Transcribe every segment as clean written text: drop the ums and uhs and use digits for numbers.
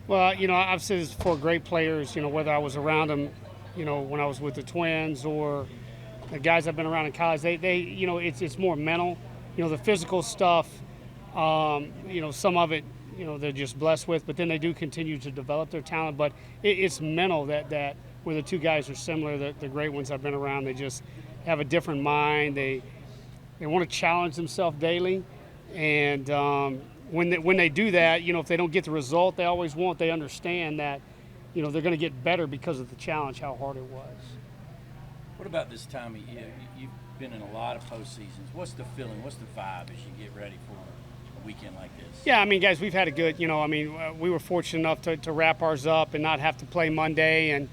Well, I've said this before, great players, whether I was around them, when I was with the Twins or the guys I've been around in college, it's more mental. The physical stuff, some of it, they're just blessed with, but then they do continue to develop their talent. But it's mental that where the two guys are similar, the great ones I've been around, they just have a different mind. They want to challenge themselves daily, and when they do that, if they don't get the result they always want, they understand that, they're going to get better because of the challenge, how hard it was. What about this time of year? You've been in a lot of postseasons. What's the feeling? What's the vibe as you get ready for a weekend like this? Yeah, I mean, guys, we've had a good, we were fortunate enough to wrap ours up and not have to play Monday, and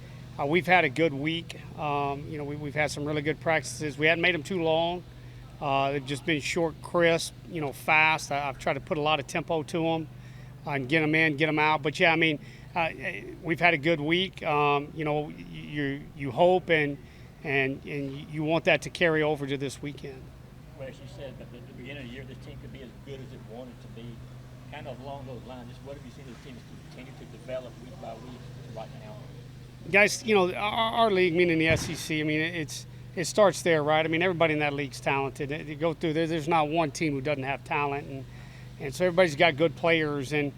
we've had a good week. We've had some really good practices. We hadn't made them too long. They've just been short, crisp, fast. I've tried to put a lot of tempo to them and get them in, get them out. But, yeah, I mean, we've had a good week. You hope and you want that to carry over to this weekend. Well, as you said, at the beginning of the year, this team could be as good as it wanted to be. Kind of along those lines, just what have you seen the teams continue to develop week by week right now? Guys, our league, meaning the SEC, I mean, it starts there, right? I mean, everybody in that league's talented. You go through there's not one team who doesn't have talent, and so everybody's got good players. And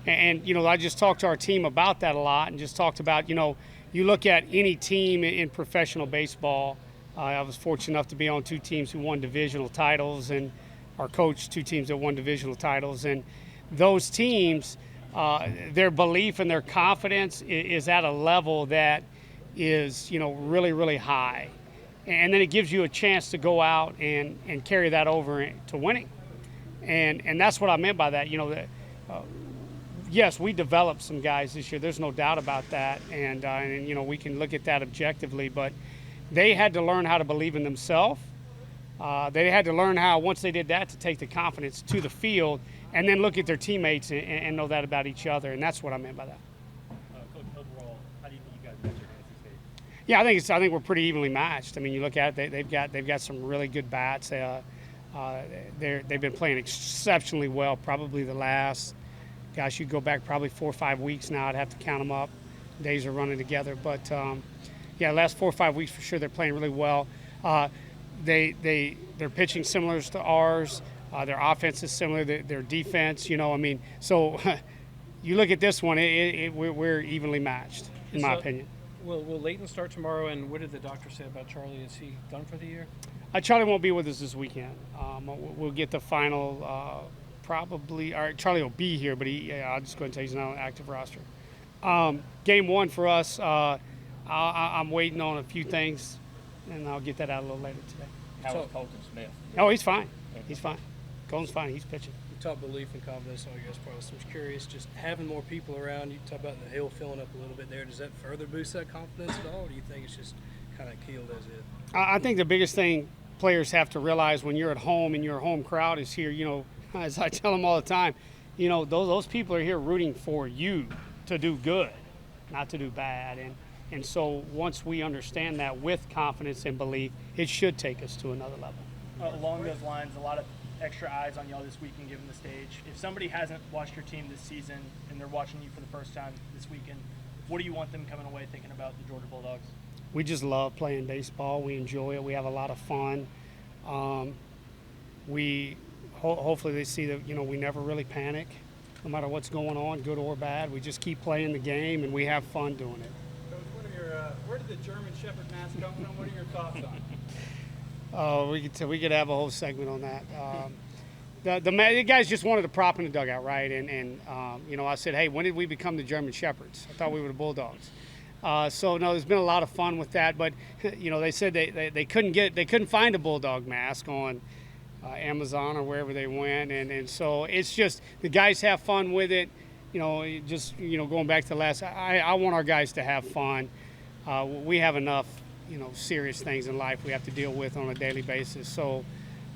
I just talked to our team about that a lot, and just talked about, you look at any team in professional baseball. I was fortunate enough to be on two teams who won divisional titles, and our coach, two teams that won divisional titles. And those teams, their belief and their confidence is at a level that is, really, really high. And then it gives you a chance to go out and carry that over to winning. And that's what I meant by that. Yes, we developed some guys this year. There's no doubt about that. And we can look at that objectively. But they had to learn how to believe in themselves. They had to learn how, once they did that, to take the confidence to the field and then look at their teammates and know that about each other. And that's what I meant by that. Coach, overall, how do you think you guys measured NC State? Yeah, I think we're pretty evenly matched. I mean, you look at it, they've got some really good bats. They've been playing exceptionally well. Probably the last, gosh, you go back probably 4 or 5 weeks now. I'd have to count them up. Days are running together, but last 4 or 5 weeks for sure. They're playing really well. They're pitching similar to ours. Their offense is similar. Their defense, so you look at this one, we're evenly matched, in my opinion. Will Leighton start tomorrow, and what did the doctor say about Charlie? Is he done for the year? Charlie won't be with us this weekend. We'll get the final probably. All right, Charlie will be here, but I'll just go ahead and tell you he's not on an active roster. Game one for us, I'm waiting on a few things, and I'll get that out a little later today. How is Colton Smith? Oh, he's fine. He's fine. Colton's fine. He's pitching. You talk belief and confidence on your guys' part. So I was curious, just having more people around, you talk about the hill filling up a little bit there. Does that further boost that confidence at all, or do you think it's just kind of keeled as is? I think the biggest thing players have to realize when you're at home and your home crowd is here, as I tell them all the time, those people are here rooting for you to do good, not to do bad. And so once we understand that with confidence and belief, it should take us to another level. Along those lines, a lot of extra eyes on y'all this weekend given the stage. If somebody hasn't watched your team this season and they're watching you for the first time this weekend, what do you want them coming away thinking about the Georgia Bulldogs? We just love playing baseball. We enjoy it. We have a lot of fun. Hopefully they see that, we never really panic, no matter what's going on, good or bad. We just keep playing the game, and we have fun doing it. Coach, where did the German Shepherd mask come from? What are your thoughts on it? Oh, we could have a whole segment on that. The guys just wanted a prop in the dugout, right? And I said, hey, when did we become the German Shepherds? I thought we were the Bulldogs. So no, there's been a lot of fun with that. But they said they couldn't find a Bulldog mask on Amazon or wherever they went, and so it's just the guys have fun with it. Going back to the last, I want our guys to have fun. We have enough serious things in life we have to deal with on a daily basis. So,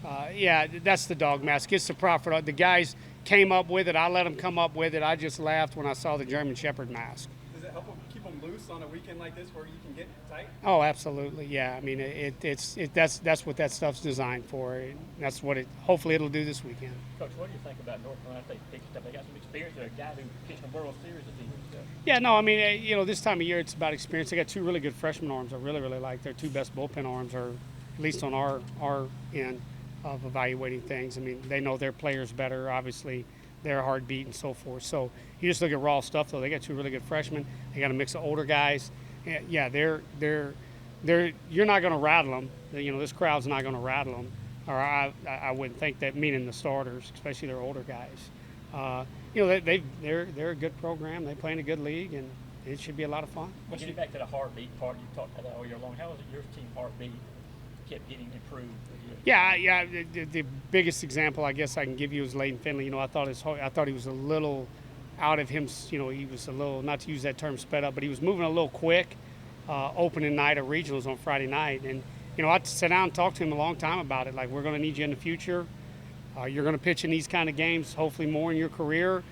that's the dog mask. It's the profit. The guys came up with it. I let them come up with it. I just laughed when I saw the German Shepherd mask. Does it help them keep them loose on a weekend like this where you can get tight? Oh, absolutely. Yeah. I mean, that's what that stuff's designed for. And that's what hopefully it'll do this weekend. Coach, what do you think about North Carolina? They picked up. They got some experience. They're a guy who pitched in the World Series a few years ago. Yeah, no, I mean, this time of year it's about experience. They got two really good freshman arms I really, really like. Their two best bullpen arms are, at least on our end of evaluating things. I mean, they know their players better, obviously, their heartbeat and so forth. So you just look at raw stuff, though. They got two really good freshmen. They got a mix of older guys. Yeah, they're you're not going to rattle them. This crowd's not going to rattle them. Or I wouldn't think that, meaning the starters, especially their older guys. They're a good program. They play in a good league, and it should be a lot of fun. Getting back to the heartbeat part, you talked about that all year long. How was it your team heartbeat kept getting improved? Yeah. The biggest example I guess I can give you is Leighton Finley. I thought he was a little out of him. He was a little, not to use that term sped up, but he was moving a little quick. Opening night of regionals on Friday night, and I sat down and talked to him a long time about it. Like, we're going to need you in the future. You're going to pitch in these kind of games, hopefully more in your career.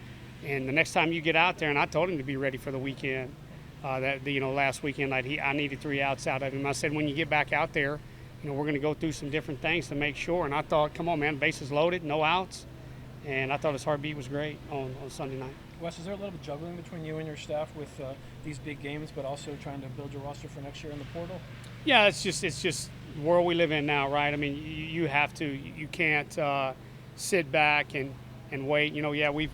And the next time you get out there, and I told him to be ready for the weekend. Last weekend, I needed 3 outs out of him. I said, when you get back out there, we're going to go through some different things to make sure. And I thought, come on, man, bases loaded, no outs. And I thought his heartbeat was great on Sunday night. Wes, is there a little bit of juggling between you and your staff with these big games, but also trying to build your roster for next year in the portal? Yeah, it's just the world we live in now, right? I mean, you have to, you can't sit back and wait.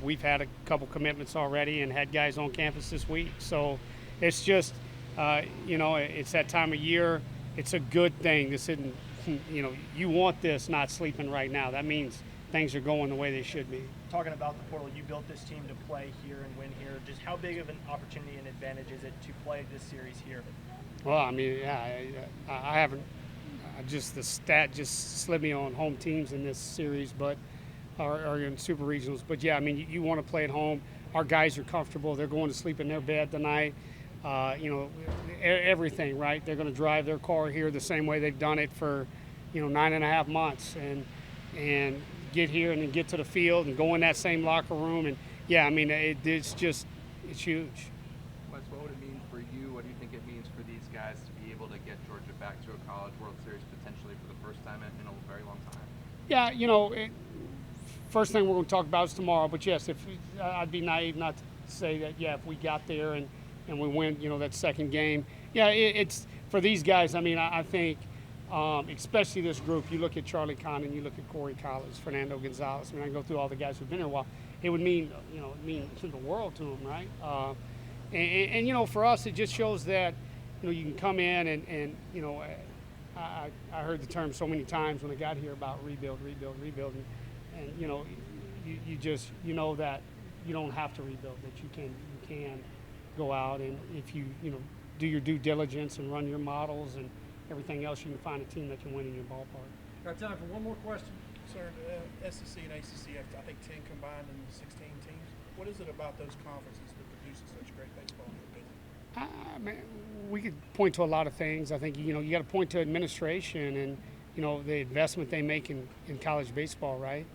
We've had a couple commitments already and had guys on campus this week. So it's just, it's that time of year. It's a good thing. This isn't, you want this not sleeping right now. That means things are going the way they should be. Talking about the portal, you built this team to play here and win here. Just how big of an opportunity and advantage is it to play this series here? Well, I mean, yeah, I haven't. The stat just slid me on home teams in this series, but or in Super Regionals. But yeah, I mean, you want to play at home. Our guys are comfortable. They're going to sleep in their bed tonight. Everything, right? They're going to drive their car here the same way they've done it for, 9.5 months, and get here and then get to the field and go in that same locker room. And yeah, I mean, it's huge. Wes, what would it mean for you? What do you think it means for these guys to be able to get Georgia back to a College World Series potentially for the first time in a very long time? Yeah, first thing we're going to talk about is tomorrow. But yes, I'd be naive not to say that. Yeah, if we got there and we win, that second game. Yeah, it's for these guys. I mean, I think. Especially this group, you look at Charlie Condon, you look at Corey Collins, Fernando Gonzalez. I mean, I go through all the guys who've been here a while. It would mean, the world to them, right? And for us, it just shows that, you can come in and I heard the term so many times when I got here about rebuild, and you just that you don't have to rebuild, that you can go out and if you do your due diligence and run your models and everything else, you can find a team that can win in your ballpark. Got time for one more question. Sir, SEC and ACC have, I think, 10 combined and 16 teams. What is it about those conferences that produces such great baseball in your opinion? We could point to a lot of things. I think, you got to point to administration and, the investment they make in college baseball, right?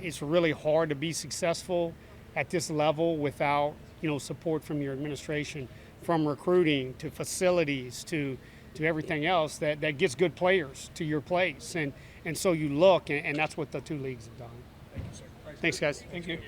It's really hard to be successful at this level without, support from your administration, from recruiting to facilities to everything else that gets good players to your place. And so you look, and that's what the two leagues have done. Thank you, sir. Thanks, guys. Thank you.